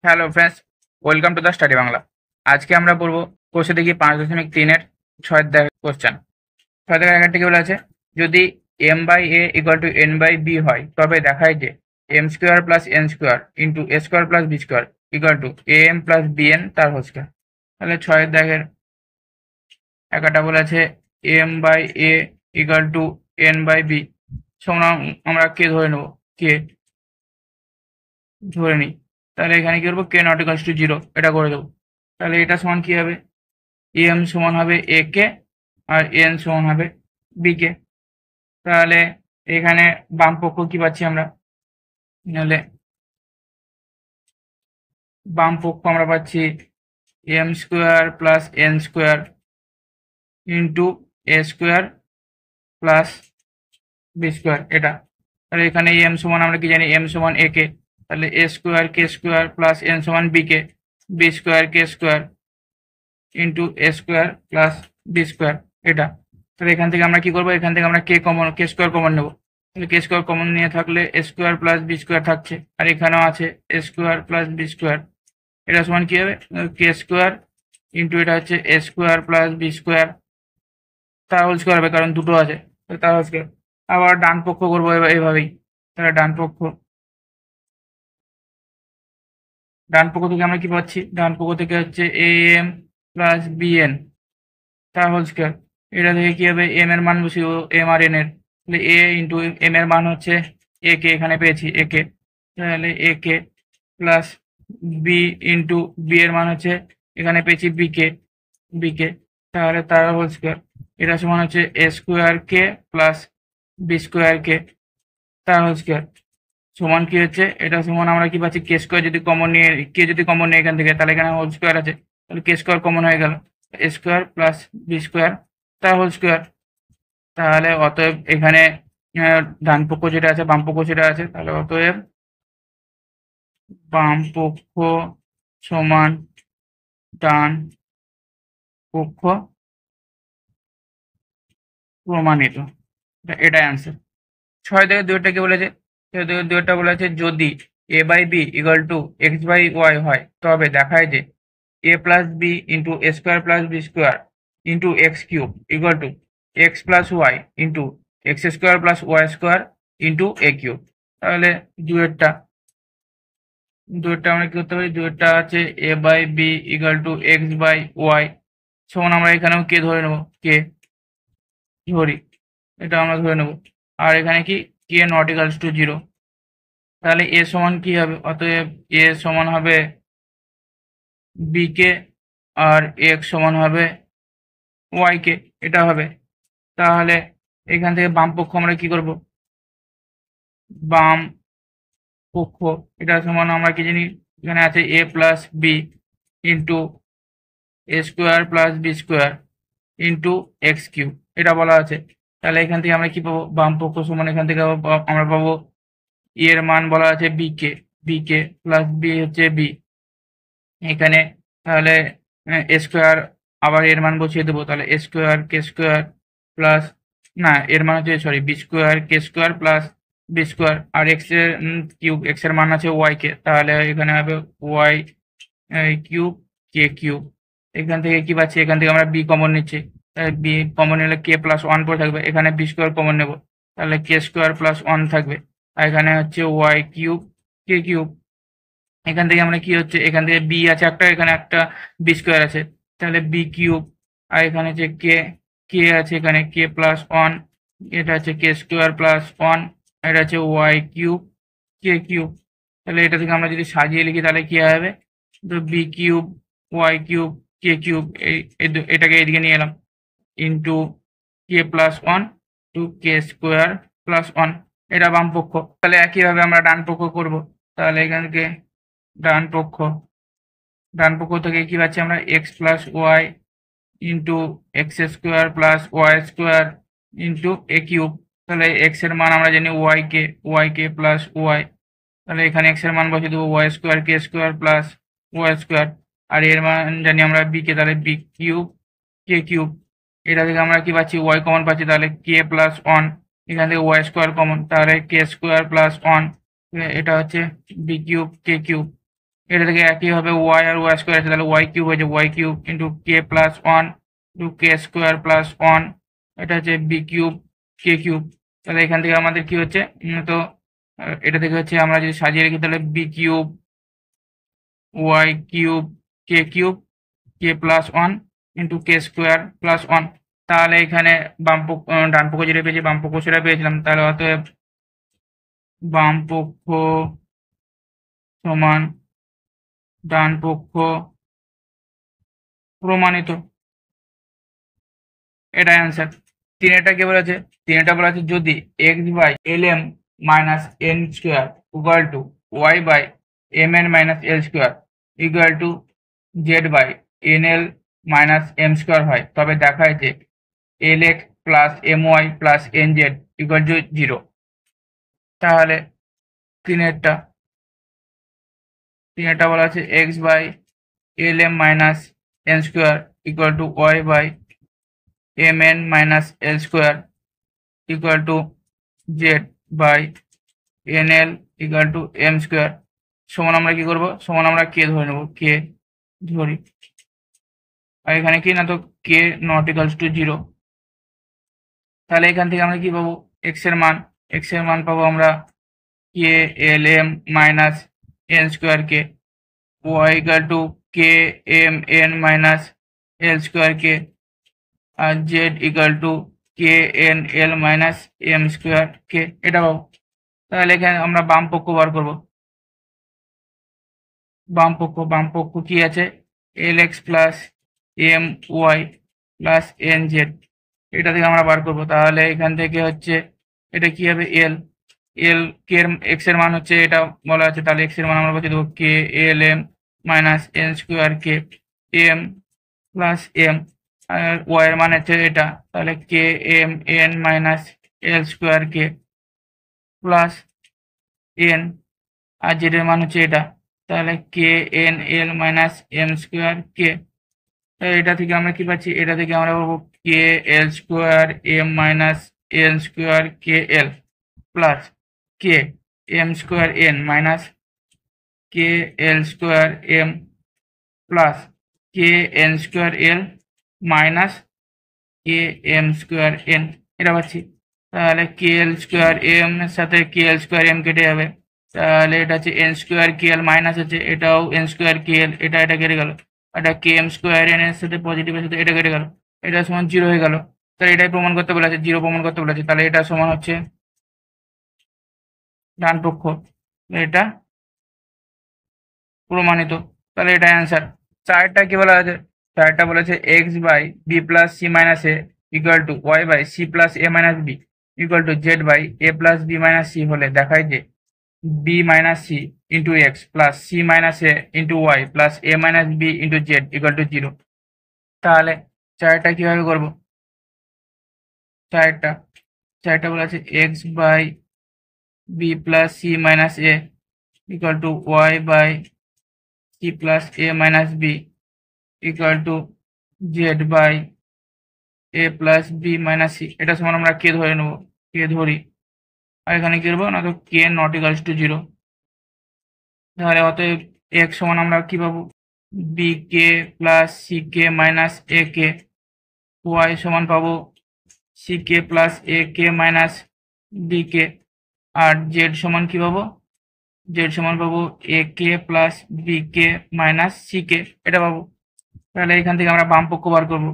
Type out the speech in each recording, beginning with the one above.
Hello friends, welcome to the study Bangla. আজকে আমরা পড়বো কোর্সে দেখি 5.3-এর 6 কোশ্চেন। 6 কি বলা আছে, যদি M by A equal to N by B হয় তবে দেখায় যে M square plus N square into A square plus B square equal to A M plus B N তার হোল স্কোয়ার। তাহলে 6 বলা আছে M by A equal to N by B সমান আমরা কে ধরে নেব, কে ধরে নিই। তাহলে এখানে কি করবো, কে নট ইকুয়ালস টু 0 এটা করে দেবো। তাহলে এটা সমান কি হবে, এম সমান হবে এ কে আর এন সমান হবে বি কে। তাহলে এখানে বাম পক্ষ কি পাচ্ছি আমরা, তাহলে বাম পক্ষ আমরা পাচ্ছি M square plus N square into A square plus B square এটা। তাহলে এখানে এম সমান আমরা কি জানি, এম সমান এ কে, তাহলে এ স্কোয়ার কে স্কোয়ার প্লাস এন সমান B K, B square K square into A square plus B square এটা। তাহলে এখান থেকে আমরা কি করবো, এখান থেকে আমরা কে স্কোয়ার কমন নেবো। তাহলে কে স্কোয়ার কমন নিয়ে থাকলে এ স্কোয়ার প্লাস বি স্কোয়ার থাকছে, আর এখানেও আছে এ স্কোয়ার প্লাস বি স্কোয়ার। এটা সমান কি হবে, কে স্কোয়ার ইন্টু এটা হচ্ছে এ স্কোয়ার প্লাস বি স্কোয়ার তার হোল স্কোয়ার হবে, কারণ দুটো আছে তার হোল স্কোয়ার। আবার ডান পক্ষ করবো এভাবেই। তাহলে ডান পক্ষ থেকে আমরা কি পাচ্ছি, ডান পক্ষ থেকে হচ্ছে A M plus B N তার হোল স্কোয়ার। এটা থেকে কি হবে, এম এর মান বসিয়ে এম আর এন এর, তাহলে এ ইন্টু এম এর মান হচ্ছে এ কে, এখানে পেয়েছি এ কে, তাহলে এ কে প্লাস বি ইন্টু বি এর মান হচ্ছে এখানে পেয়েছি বি কে, তাহলে তার হোল স্কোয়ার। এটা সমান হচ্ছে এ square K plus B square কে তার হোল স্কোয়ার সমান কি হচ্ছে, এটা সমান আমরা কি পাচ্ছি, কে স্কোয়ার যদি কমন নিয়ে, কে যদি কমন নিয়ে এখান থেকে, তাহলে এখানে হোল স্কোয়ার আছে, তাহলে কে স্কোয়ার কমন হয়ে গেল, এ স্কোয়ার প্লাস বি স্কোয়ার তার হোল স্কোয়ার। তাহলে অতএব এখানে ডান পক্ষ যেটা আছে বাম পক্ষ যেটা আছে, তাহলে অতএব বাম পক্ষ সমান ডান পক্ষ প্রমাণিত। এটাই অ্যান্সার। 6 থেকে 2 কি বলেছে, 6 থেকে 2 বলেছে যদি A by B equal to X by Y হয় তবে দেখায় যে A plus B into A square plus B square into X cube equal to X plus Y into X square plus Y square into A cube. তাহলে দুয়েরটা আমরা কি করতে পারি, দুয়েরটা আছে A by B equal to X by Y সমান আমরা এখানেও কে ধরে নেবো, কে ধরি, এটা আমরা ধরে নেবো। আর এখানে কি, কে নট ইকুয়ালস টু 0, তাহলে এ সমান কি হবে, অতএব এ সমান হবে বি কে আর এক্স সমান হবে ওয়াই কে, এটা হবে। তাহলে এখান থেকে বাম পক্ষ আমরা কি করব, বাম পক্ষ এটা সমান আমরা কি জানি, এখানে আছে A plus B into A square plus B square into X cube এটা বলা আছে। তাহলে এখান থেকে আমরা কি পাবো, বাম পক্ষ সমান এখান থেকে আমরা পাবো এর মান বলা আছে বি কে প্লাস বি হচ্ছে বি এখানে। তাহলে এ স্কোয়ার আবার এর মান বসিয়ে দেবো, তাহলে এ স্কোয়ার কে স্কোয়ার প্লাস, না এর মান হচ্ছে সরি বি স্কোয়ার কে স্কোয়ার প্লাস বি স্কোয়ার আর এক্স এর কিউব, এক্স এর মান আছে ওয়াই কে, তাহলে এখানে হবে ওয়াই কিউব কে কিউব। এখান থেকে কি পাচ্ছি, এখান থেকে আমরা বি কমন নিচ্ছি, তাহলে বি কমন নিলে কে প্লাস ওয়ান পরে থাকবে, এখানে বি স্কোয়ার কমন নেবো, তাহলে কে স্কোয়ার প্লাস ওয়ান থাকবে, আর এখানে হচ্ছে ওয়াই কিউব কে কিউব। এখান থেকে আমরা কি হচ্ছে, এখান থেকে বি আছে একটা, এখানে একটা বি স্কোয়ার আছে, তাহলে বি কিউব, আর এখানে যে কে আছে এখানে কে প্লাস ওয়ান, এটা হচ্ছে কে স্কোয়ার প্লাস ওয়ান, এটা হচ্ছে ওয়াই কিউব কে কিউব। তাহলে এটা থেকে আমরা যদি সাজিয়ে লিখি তাহলে কি হবে, তো B cube Y cube K cube এটাকে এদিকে নিয়ে এলাম into k plus one two কে স্কোয়ার প্লাস ওয়ান, এটা বাম পক্ষ। তাহলে একইভাবে আমরা ডান পক্ষ করবো। তাহলে এখান থেকে ডান পক্ষ থেকে কি পাচ্ছি আমরা, X plus Y into X square plus Y square into A cube. তাহলে এক্স এর মান আমরা জানি ওয়াই কে প্লাস ওয়াই, তাহলে এখানে এক্স এর মান বসিয়ে দেবো ওয়াই স্কোয়ার কে স্কোয়ার প্লাস ওয়াই স্কোয়ার, আর এর মান জানি আমরা বি কে, তাহলে বি কিউব কে কিউব। এটা থেকে আমরা কি পাচ্ছি, ওয়াই কমন পাচ্ছি, তাহলে কে প্লাস ওয়ান, এখান থেকে ওয়াই স্কোয়ার কমন, তাহলে কে স্কোয়ার প্লাস ওয়ান, এটা হচ্ছে বি কিউব কে কিউব। এটা থেকে একই হবে ওয়াই আর ওয়াই স্কোয়ার আছে, তাহলে ওয়াই কিউব হয়েছে Y cube into k plus one two কে স্কোয়ার প্লাস ওয়ান, এটা হচ্ছে বি কিউব কে কিউব। তাহলে এখান থেকে আমাদের কি হচ্ছে তো এটা থেকে হচ্ছে আমরা যদি সাজিয়ে রাখি তাহলে B cube Y cube k plus one into k square plus one. তাহলে এখানে ডান পক্ষ যেটা পেয়েছি বাম পক্ষ সেটা পেয়েছিলাম, তাহলে অতএব বাম পক্ষ সমান ডান পক্ষ প্রমাণিত, এটা অ্যান্সার। তিনেরটা কি বলেছে, তিনেরটা বলা আছে যদি X by L M minus N square equal to Y by M N minus L square equal to Z by N L minus M square হয়, তবে দেখায় যে L X plus M Y plus N Z equal to zero. তাহলে তিনেরটা বলা আছে X by L M minus N square equal to Y by M N minus L square equal to Z by N L equal to M square. সমান আমরা কি করবো, সমান আমরা কে ধরে নেবো, কে ধরি, আর এখানে কি না তো কে নট ইকুয়ালস টু জিরো। তাহলে এখান থেকে আমরা কি পাবো, এক্স এর মান পাবো আমরা K L M minus N square K, Y equal to K M N minus L square K, আর Z equal to K N L minus M square K, এটা পাবো। তাহলে এখানে আমরা বাম পক্ষ বার করবো, বাম পক্ষ কি আছে L X plus M Y plus N Z, এটা থেকে আমরা বার করবো। তাহলে এখান থেকে হচ্ছে এটা কি হবে এল কে এক্স এর মান হচ্ছে এটা বলা আছে, তাহলে এক্স এর মান আমরা বলছি দেবো K L M minus N square K M plus M, আর ওয়াই এর মান হচ্ছে এটা, তাহলে K M N minus L square K plus N, আর জেড এর মান হচ্ছে এটা, তাহলে K N L minus M square K. এটা থেকে আমরা কি পাচ্ছি, এটা থেকে আমরা পাবো K L square M minus L square K L plus K M square N minus K L square M plus K N square L minus K M square N, এটা পাচ্ছি। তাহলে কে এল স্কোয়ার এম এর সাথে কে L square M কেটে যাবে, তাহলে এটা হচ্ছে N square K L minus হচ্ছে এটাও এন স্কোয়ার কে এল, এটা কেটে গেল, এটা কে এম স্কোয়ার এন এর সাথে পজিটিভের সাথে এটা কেটে গেল, এটা সমান জিরো হয়ে গেল। তাহলে এটাই প্রমাণ করতে বলেছে, জিরো প্রমাণ করতে বলেছে, তাহলে এটা সমান হচ্ছে ডান পক্ষ, এটা প্রমাণিত, তাহলে এটা অ্যান্সার। চারটা কি বলা আছে, চারটা বলেছে X by B plus C minus A equal to Y by C plus A minus B equal to Z by A plus B minus C হলে দেখায় যে B minus C into X plus C minus A into Y plus A minus B into Z equal to zero. তাহলে চারটা কিভাবে করবো, চারটা বলা আছে X by B plus C minus A equal to Y by C plus A minus B equal to Z by A plus B minus C, এটা সমান আমরা কে ধরে নেবো, কে ধরি, আর এখানে কি করবো না তো কে নট ইকুয়ালস টু জিরো। তাহলে অতএব এক্স সমান আমরা কি পাবো B k plus C K minus এ কে, ওয়াই সমান পাবো সি কে প্লাস এ কে মাইনাস বি কে, আর জেড সমান কি পাবো, জেড সমান পাবো এ কে plus B K minus C K, এটা পাবো। তাহলে এখান থেকে আমরা বাম পক্ষ বার করবো,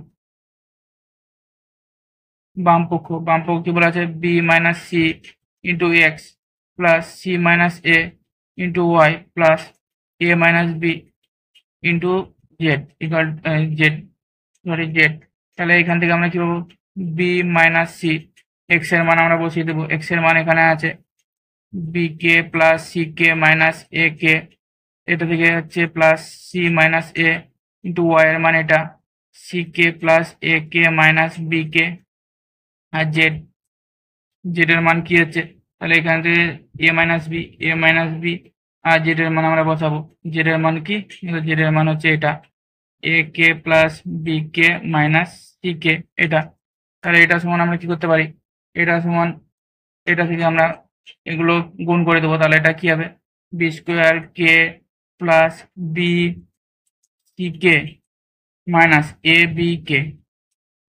বাম পক্ষ কি বলা আছে B minus C into X plus C minus A into Y plus A minus B into Z equal Z. তাহলে এখান থেকে আমরা কি পাবো বি মাইনাস সি, এক্স এর মান আমরা বসিয়ে দেবো, এক্স এর মান এখানে আছে B k plus C K minus এ কে, এটা থেকে হচ্ছে plus C minus A into Y এর মান এটা সি কে প্লাস এ কে মাইনাস বি কে, আর জেড এর মান কি হচ্ছে, তাহলে এখান থেকে এ মাইনাস বি আর জেড এর মান আমরা বসাবো, জেড এর মান কি, জেড এর মান হচ্ছে এটা এ কে plus B K minus C K, এটা। তাহলে এটা সমান আমরা কি করতে পারি, এটা সমান এটা থেকে আমরা এগুলো গুণ করে দেবো, তাহলে এটা কি হবে B square K plus B C K minus A B K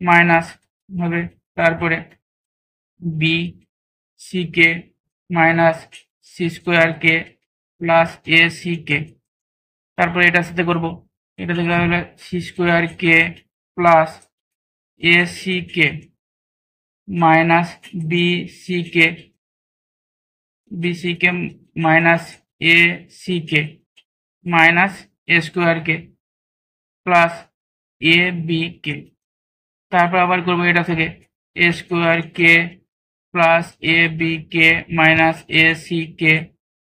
minus হবে তারপরে B C K minus C square K plus A C K, তারপরে এটার সাথে করবো, এটা থেকে হলে C square K plus A C K minus B C K minus A C K minus A square K plus A B K, তারপর আবার করবো এটা থেকে A square K plus A B K minus A C K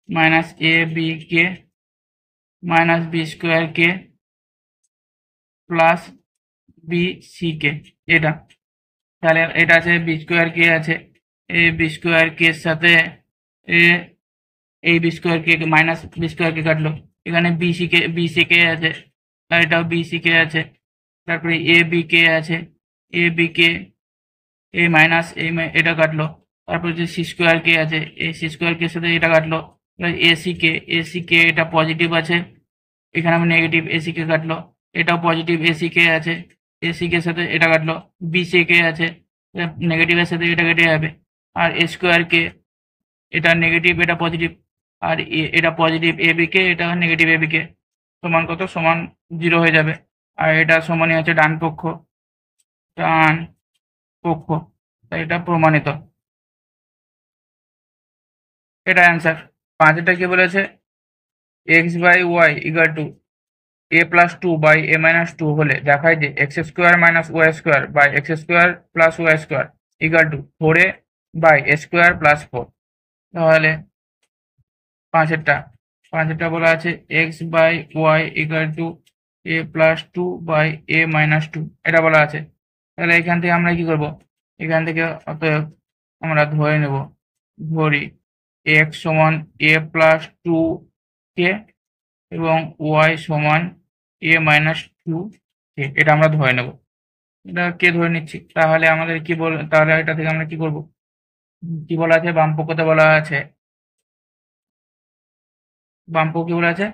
minus A B K minus B square K plus B C K, এটা তাহলে এটা আছে B square কে আছে, এ বি স্কোয়ার কে সাথে এই বি স্কোয়ার কে মাইনাস বি স্কোয়ার কে কাটলো, এখানে B C কে আছে আর এটাও বি সি কে আছে, তারপরে এ বি কে আছে, এ বি কে এই মাইনাস এই এটা কাটলো, তারপরে যে সি স্কোয়ার কে আছে এই সি স্কোয়ার কে সাথে এটা কাটলো, এ সি কে এটা পজিটিভ আছে, এখানে আমি নেগেটিভ এ সি কে কাটলো, এটাও পজিটিভ এ সি কে আছে, এ সি কে সাথে এটা কাটলো, বি সি কে আছে নেগেটিভের সাথে এটা কেটে যাবে, আর এ স্কোয়ার কে এটা নেগেটিভ এটা পজিটিভ, আর এটা পজিটিভ এ বি কে এটা নেগেটিভ এ বি কে, সমান কত সমান 0 হয়ে যাবে, আর এটা সমানই আছে ডান পক্ষ, তাই এটা প্রমাণিত। এটা অ্যান্সার। 5 কি বলেছে, X by Y equal to A plus 2 by A minus 2 হলে দেখায় যে X square minus Y square by X square plus Y square equal to 4a by A square plus 4। তাহলে পাঁচেরটা বলা আছে X by Y equal to A plus 2 by A minus 2, এটা বলা আছে। তাহলে এখান থেকে আমরা কি করব, এখান থেকে অতএব আমরা ধরি এক্স সমান এ প্লাস 2 কে এবং ওয়াই সমান এ মাইনাস 2 কে, এটা আমরা ধরে নেব। এটা কে ধরে নিচ্ছি, তাহলে আমাদের কি তাহলে এটা থেকে আমরা কি করব, কি বলা আছে বাম পক্ষতে বলা আছে, বাম পক্ষ কি বলা আছে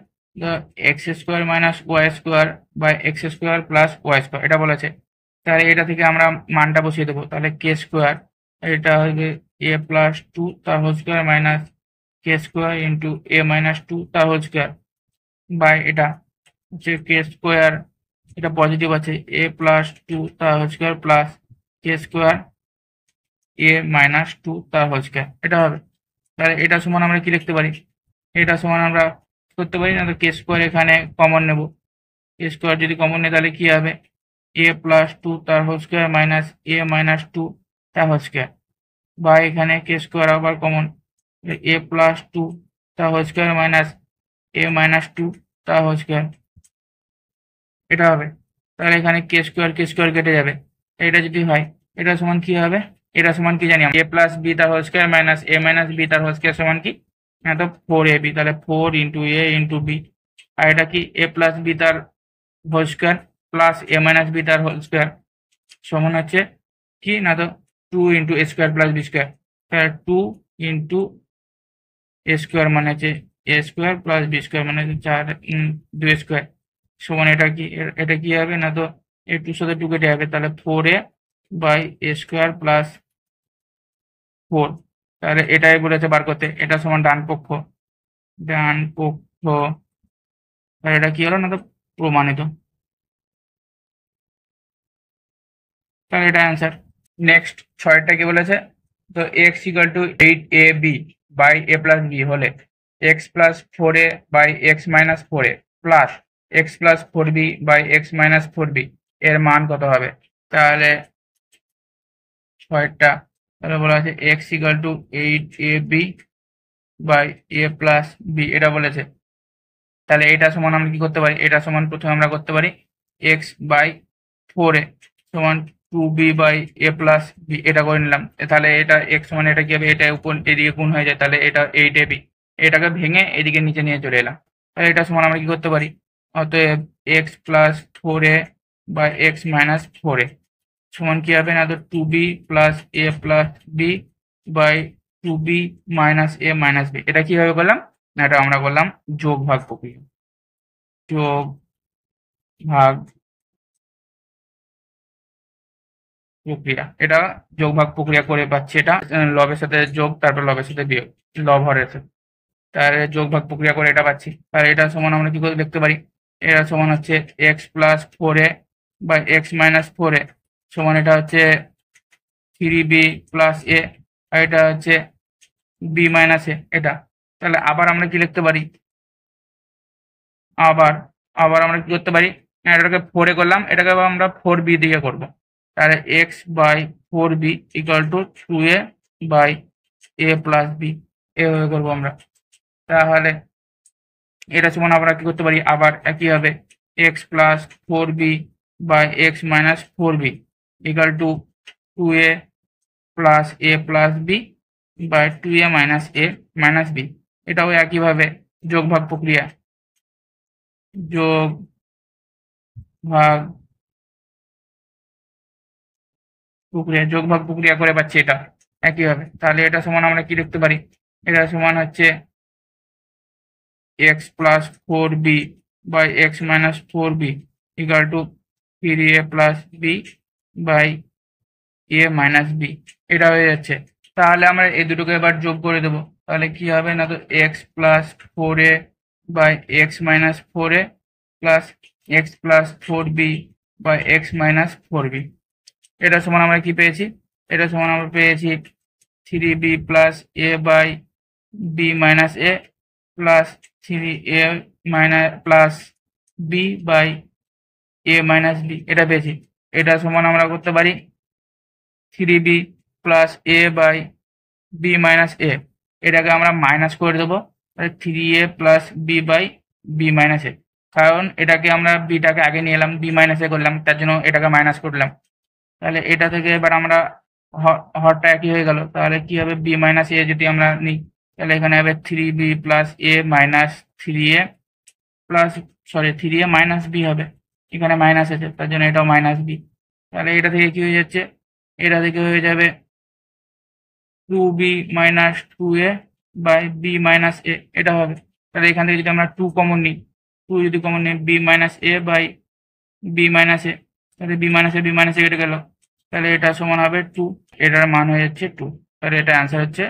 X square minus Y square by X square plus Y square, এটা বলা আছে। তাহলে এটা থেকে আমরা মানটা বসিয়ে দেবো, তাহলে কে স্কোয়ার এটা হবে এ প্লাস 2 তার হোল স্কোয়ার মাইনাস কে স্কোয়ার ইন্টু এ মাইনাস 2 তার হোল স্কোয়ার বাই এটা হচ্ছে কে স্কোয়ার এটা পজিটিভ আছে এ প্লাস 2 তার হোল স্কোয়ার প্লাস কে স্কোয়ার এ মাইনাস 2 তার হোল স্কোয়ার, এটা হবে। তাহলে এটা সমান আমরা কি লিখতে পারি, এটা সমান আমরা করতে পারি না, তো কে স্কোয়ার এখানে কমন নেব, কে স্কোয়ার যদি কমন নেই তাহলে কি হবে এ প্লাস 2 তার whole square minus A minus 2 তার হোল স্কোয়ার বা এখানে কে স্কোয়ার আবার কমন এ প্লাস 2 তার whole square minus A minus 2 তার হোল স্কোয়ার, এটা হবে। তাহলে এখানে কে স্কোয়ার কেটে যাবে, এটা যদি হয় এটা সমান কি হবে, এটা সমান কি জানি এ প্লাস বি তার whole square minus A minus B তার হোল স্কোয়ার সমান কি, হ্যাঁ তো 4ab, তাহলে 4 ইন্টু এ ইন্টু বি, আর এটা কি এ প্লাস বি তার whole square plus A minus B তার হোল স্কোয়ার সমান হচ্ছে কি না তো 2 into A square plus B square, তাহলে 2 ইন্টু এ স্কোয়ার মানে হচ্ছে এ স্কোয়ার প্লাস বি স্কোয়ার মানে 4 2 স্কোয়ার সমান এটা কি হবে না তো এ 2 সাথে 2 কেটে যাবে, তাহলে 4a by A square plus 4, তাহলে এটাই বলেছে বার করতে, এটা সমান ডান পক্ষ, তাহলে এটা কি হলো না তো প্রমাণিত, তাহলে এটা অ্যান্সার। নেক্সট 6টা কি বলেছে, তো X equal to 8ab by A plus B হলে X plus 4a by X minus 4a plus X plus 4b by X minus 4b এর মান কত হবে। তাহলে 6টা তাহলে বলা আছে X equal to 8ab by A plus B, এটা বলেছে। তাহলে এটা সমান আমরা কি করতে পারি, এটা সমান প্রথমে আমরা করতে পারি এক্স বাই 4a সমান 2b by A plus B, এটা করে নিলাম। তাহলে এটা এক্স সমান এটা কি হবে, এটা উপর এদিকে গুণ হয়ে যায়, তাহলে এটা 8ab, এটাকে ভেঙে এদিকে নিচে নিয়ে চলে এলাম। তাহলে এটা সমান আমরা কি করতে পারি, অতএব X plus 4a by X minus 4a সমান কি হবে না তো 2b plus A plus B by 2b minus A minus B, এটা কিভাবে করলাম না, এটা আমরা করলাম যোগ ভাগ প্রক্রিয়া। যোগ ভাগ প্রক্রিয়া, এটা যোগ ভাগ প্রক্রিয়া করে পাচ্ছি। এটা লবের সাথে যোগ, তারপর লবের সাথে বিয়োগ, লব হরের সাথে, তার যোগ ভাগ প্রক্রিয়া করে এটা পাচ্ছি। তাহলে এটা সমান আমরা কি করে দেখতে পারি, এটা সমান হচ্ছে এক্স প্লাস 4a বা এক্স মাইনাস 4a সমান, এটা হচ্ছে 3b প্লাস এ, আর এটা হচ্ছে বি মাইনাস এ এটা। তাহলে আবার আমরা কি লিখতে পারি, আবার আবার আমরা কি করতে পারি, এটাকে 4a করলাম, এটাকে আবার আমরা 4b দিয়ে করব। তাহলে X by 4b equal to 2a by A plus B, এভাবে করবো আমরা। তাহলে এটা সমান আমরা কি করতে পারি, আবার একইভাবে X plus 4b by X minus 4b equal to 2a plus A plus B by 2a minus A minus B. এটাও একইভাবে যোগ ভাগ প্রক্রিয়া, যোগ ভাগ প্রক্রিয়া, যোগ ভাগ প্রক্রিয়া করে পাচ্ছি এটা একইভাবে। তাহলে এটা সমান আমরা কি লিখতে পারি, এটা সমান হচ্ছে X plus 4b by X minus 4b equal to 3a plus B by A minus B, এটা হয়ে যাচ্ছে। তাহলে আমরা এই দুটোকে এবার যোগ করে দেবো। তাহলে কি হবে না, তো X plus 4a by X minus 4a plus X plus 4b by X minus 4b, এটা সমান আমরা কি পেয়েছি, এটা সমান আমরা পেয়েছি 3b plus A by B minus A plus 3a minus plus B by A minus B, এটা পেয়েছি। এটা সমান আমরা করতে পারি 3b plus A by B minus A, এটাকে আমরা মাইনাস করে দেবো 3a plus B by B minus A, কারণ এটাকে আমরা বিটাকে আগে নিয়ে এলাম, বি মাইনাস এ করলাম, তার জন্য এটাকে মাইনাস করলাম। তাহলে এটা থেকে এবার আমরা হরটা একই হয়ে গেল। তাহলে কি হবে, বি মাইনাস এ যদি আমরা নিই, তাহলে এখানে হবে 3b plus A minus 3a plus sorry 3a minus B হবে, এখানে মাইনাস আছে তার জন্য এটাও মাইনাস বি। তাহলে এটা থেকে কি হয়ে যাচ্ছে, এটা থেকে হয়ে যাবে 2b minus 2a by B minus A, এটা হবে। তাহলে এখান থেকে যদি আমরা 2 কমন নিই, 2 যদি কমন নিই B minus A by B minus A, তাহলে বি মাইনাস এ কেটে গেল, তাহলে এটা সমান হবে 2, এটার মান হয়ে যাচ্ছে 2। তাহলে এটা অ্যান্সার হচ্ছে